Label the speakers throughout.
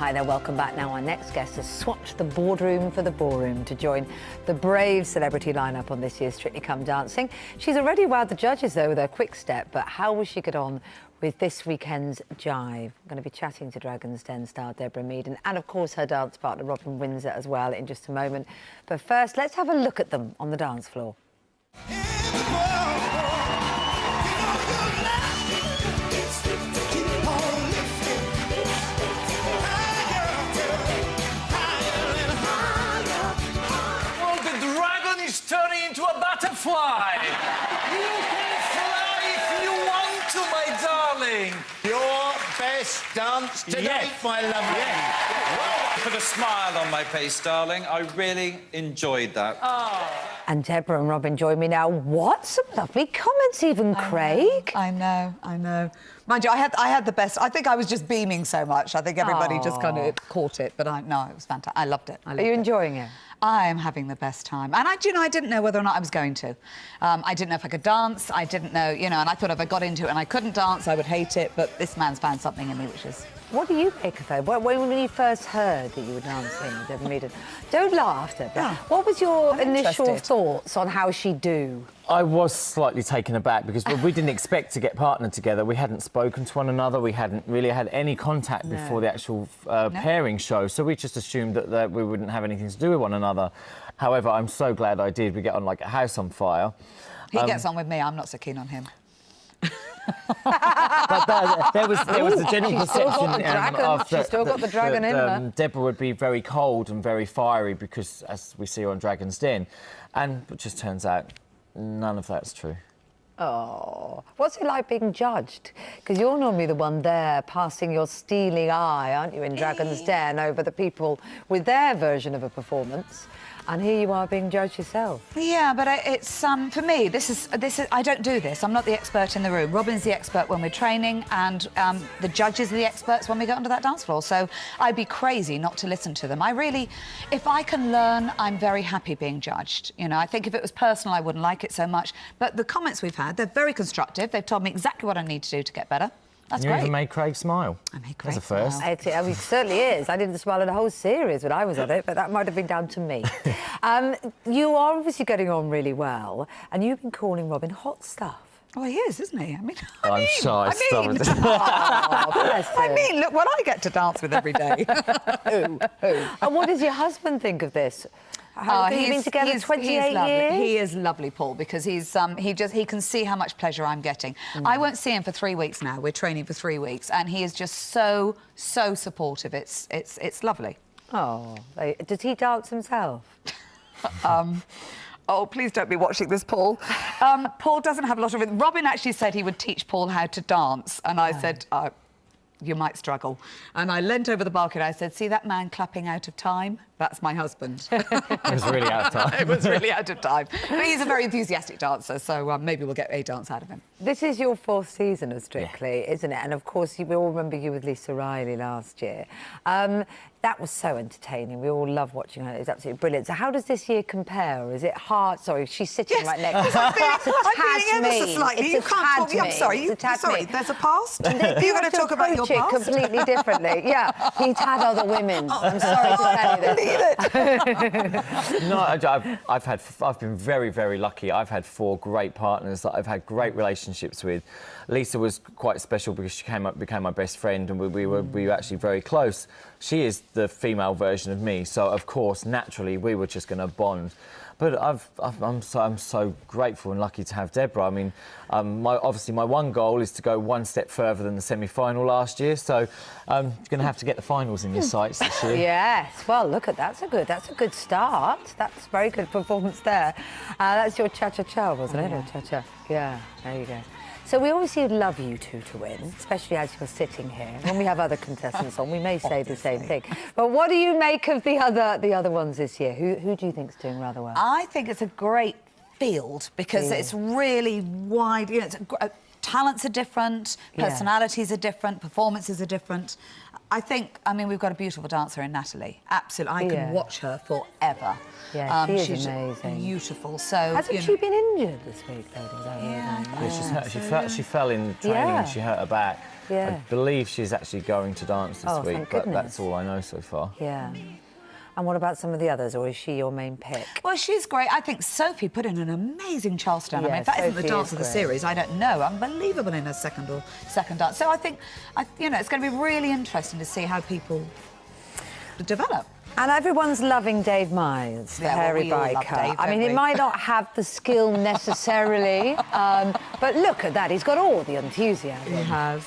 Speaker 1: Hi there, welcome back. Now our next guest has swapped the boardroom for the ballroom to join the brave celebrity lineup on this year's Strictly Come Dancing. She's already wowed the judges though with her quick step, but how will she get on with this weekend's Jive? I'm going to be chatting to Dragon's Den star Deborah Meaden and of course her dance partner Robin Windsor as well in just a moment. But first, let's have a look at them on the dance floor.
Speaker 2: Turning into a butterfly. You can fly if you want to, my darling.
Speaker 3: Your best dance to date, my lovely.
Speaker 2: Well, I put a smile on my face, darling. I really enjoyed that.
Speaker 1: And Deborah and Robin join me now. What? Some lovely comments, even Craig.
Speaker 4: I know. Mind you, I had the best. I think I was just beaming so much. I think everybody just kind of caught it. But no, it was fantastic. I loved it.
Speaker 1: Are you enjoying it?
Speaker 4: I am having the best time. And I didn't know whether or not I was going to. I didn't know if I could dance. I didn't know, and I thought if I got into it and I couldn't dance, I would hate it. But this man's found something in me, which is...
Speaker 1: What do you make of her? When you first heard that you were dancing with Deborah Meaden? Don't laugh, Deborah.
Speaker 4: Yeah.
Speaker 1: What was your initial
Speaker 4: interested.
Speaker 1: thoughts on how she'd do?
Speaker 5: I was slightly taken aback because we didn't expect to get partnered together. We hadn't spoken to one another. We hadn't really had any contact before the actual pairing show. So we just assumed that we wouldn't have anything to do with one another. However, I'm so glad I did. We get on like a house on fire.
Speaker 4: He gets on with me. I'm not so keen on him.
Speaker 5: But there was a general perception.
Speaker 1: She's still got the dragon in her.
Speaker 5: Deborah would be very cold and very fiery because, as we see her on Dragon's Den, and it just turns out none of that's true.
Speaker 1: Oh, what's it like being judged? Because you're normally the one there passing your steely eye, aren't you, in Dragon's Den over the people with their version of a performance. And here you are being judged yourself.
Speaker 4: Yeah, but it's for me. This is. I don't do this. I'm not the expert in the room. Robin's the expert when we're training, and the judges are the experts when we get onto that dance floor. So I'd be crazy not to listen to them. If I can learn, I'm very happy being judged. I think if it was personal, I wouldn't like it so much. But the comments we've had, they're very constructive. They've told me exactly what I need to do to get better. That's great.
Speaker 5: You even made Craig smile.
Speaker 4: I made Craig
Speaker 5: That's a first.
Speaker 4: smile.
Speaker 1: It certainly is. I didn't smile at the whole series when I was on it, but that might have been down to me. You are obviously getting on really well, and you've been calling Robin hot stuff.
Speaker 4: Oh, he is, isn't he?
Speaker 5: I'm shy.
Speaker 4: Look what I get to dance with every day.
Speaker 1: Who? And what does your husband think of this? Have you been together 28 years?
Speaker 4: He is lovely, Paul, because he can see how much pleasure I'm getting. I won't see him for 3 weeks now. We're training for 3 weeks, and he is just so supportive. It's lovely.
Speaker 1: Oh, does he dance himself?
Speaker 4: Oh, please don't be watching this, Paul. Paul doesn't have a lot of it. Robin actually said he would teach Paul how to dance, and I said, you might struggle. And I leant over the balcony. I said, see that man clapping out of time? That's my husband.
Speaker 5: It was really out of time.
Speaker 4: It was really out of time. But he's a very enthusiatic dancer, so maybe we'll get a dance out of him.
Speaker 1: This is your 4th season of Strictly, isn't it? And of course, we all remember you with Lisa Riley last year. That was so entertaining. We all love watching her. It was absolutely brilliant. So how does this year compare? Is it hard? Sorry, she's sitting right next to me.
Speaker 4: I'm feeling ever so slightly. You can't talk. I'm sorry. Sorry, there's a past? You're going to talk about your past?
Speaker 1: Completely differently. Yeah, he's had other women. I'm sorry to tell you this.
Speaker 5: No, I've been very, very lucky. I've had 4 great partners that I've had great relationships with. Lisa was quite special because she became my best friend, and we were actually very close. She is the female version of me, so of course, naturally, we were just going to bond. But I'm so grateful and lucky to have Deborah. I mean, obviously my one goal is to go 1 step further than the semi-final last year, so I'm going to have to get the finals in your sights this year.
Speaker 1: Yes, well, look at that. That's a good start. That's a very good performance there. That's your cha-cha-cha, wasn't it? Or cha-cha? Yeah, there you go. So we obviously would love you two to win, especially as you're sitting here. When we have other contestants on, we may say the same thing. But what do you make of the other ones this year? Who do you think's doing rather well?
Speaker 4: I think it's a great field because it's really wide. It's a talents are different,
Speaker 1: Yeah.
Speaker 4: personalities are different, performances are different. I mean, we've got a beautiful dancer in Natalie. Absolutely, I
Speaker 1: Yeah.
Speaker 4: can watch her forever.
Speaker 1: Yeah, she is
Speaker 4: she's
Speaker 1: amazing.
Speaker 4: Beautiful. So
Speaker 1: Hasn't she been injured this week, though?
Speaker 4: Yeah.
Speaker 5: Yeah, she's hurt. She fell in training
Speaker 1: Yeah.
Speaker 5: and she hurt her back.
Speaker 1: Yeah.
Speaker 5: I believe she's actually going to dance this
Speaker 1: Oh,
Speaker 5: week,
Speaker 1: thank
Speaker 5: but
Speaker 1: goodness.
Speaker 5: that's all I know so far.
Speaker 1: Yeah. And what about some of the others, or is she your main pick?
Speaker 4: Well, she's great. I think Sophie put in an amazing Charleston. I
Speaker 1: Yeah,
Speaker 4: mean, if that isn't the
Speaker 1: Sophie
Speaker 4: dance
Speaker 1: is
Speaker 4: of the
Speaker 1: great.
Speaker 4: series, I don't know. Unbelievable in her second dance. So I think, you know, it's going to be really interesting to see how people develop.
Speaker 1: And everyone's loving Dave Miles, the
Speaker 4: Yeah, well,
Speaker 1: hairy
Speaker 4: we all love
Speaker 1: biker.
Speaker 4: Dave,
Speaker 1: I mean,
Speaker 4: don't
Speaker 1: he
Speaker 4: we?
Speaker 1: might not have the skill necessarily, but look at that. He's got all the enthusiasm.
Speaker 4: He has.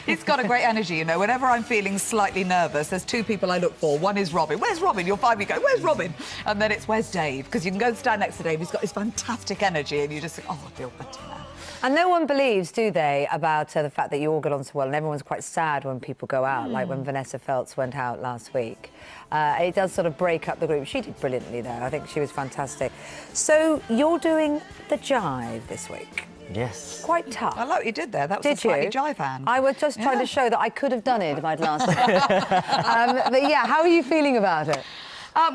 Speaker 4: He's got a great energy, you know. Whenever I'm feeling slightly nervous, there's two people I look for. One is Robin. Where's Robin? You'll find me go, where's Robin? And then it's, where's Dave? Because you can go stand next to Dave. He's got this fantastic energy, and you just think, oh, I feel better now.
Speaker 1: And no one believes, do they, about the fact that you all get on so well, and everyone's quite sad when people go out, like when Vanessa Feltz went out last week. It does sort of break up the group. She did brilliantly there. I think she was fantastic. So you're doing the jive this week.
Speaker 5: Yes.
Speaker 1: Quite tough.
Speaker 4: I like what you did there. That was
Speaker 1: Did
Speaker 4: a slightly
Speaker 1: you?
Speaker 4: jive hand.
Speaker 1: I was just trying to show that I could have done it if I'd lasted. But yeah, how are you feeling about it?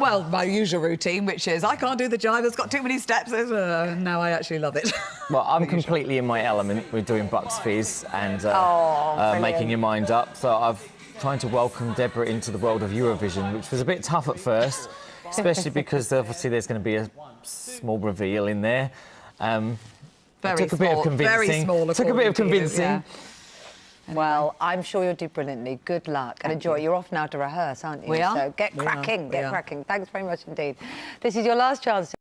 Speaker 4: Well, my usual routine, which is I can't do the jive, it's got too many steps. Now I actually love it.
Speaker 5: Well, I'm completely in my element. We're doing Bucks Fizz and
Speaker 1: brilliant.
Speaker 5: making your mind up. So I've trying to welcome Deborah into the world of Eurovision, which was a bit tough at first, especially because obviously there's going to be a small reveal in there.
Speaker 4: Very
Speaker 5: took a bit of
Speaker 4: small, very
Speaker 5: convincing.
Speaker 4: small.
Speaker 5: Took a bit of
Speaker 4: according to you,
Speaker 5: convincing.
Speaker 4: yeah.
Speaker 1: Well, I'm sure you'll do brilliantly. Good luck and enjoy. You're off now to rehearse, aren't you?
Speaker 4: We are.
Speaker 1: So get
Speaker 4: We are.
Speaker 1: cracking,
Speaker 4: We
Speaker 1: get
Speaker 4: are.
Speaker 1: cracking. Thanks very much indeed. This is your last chance to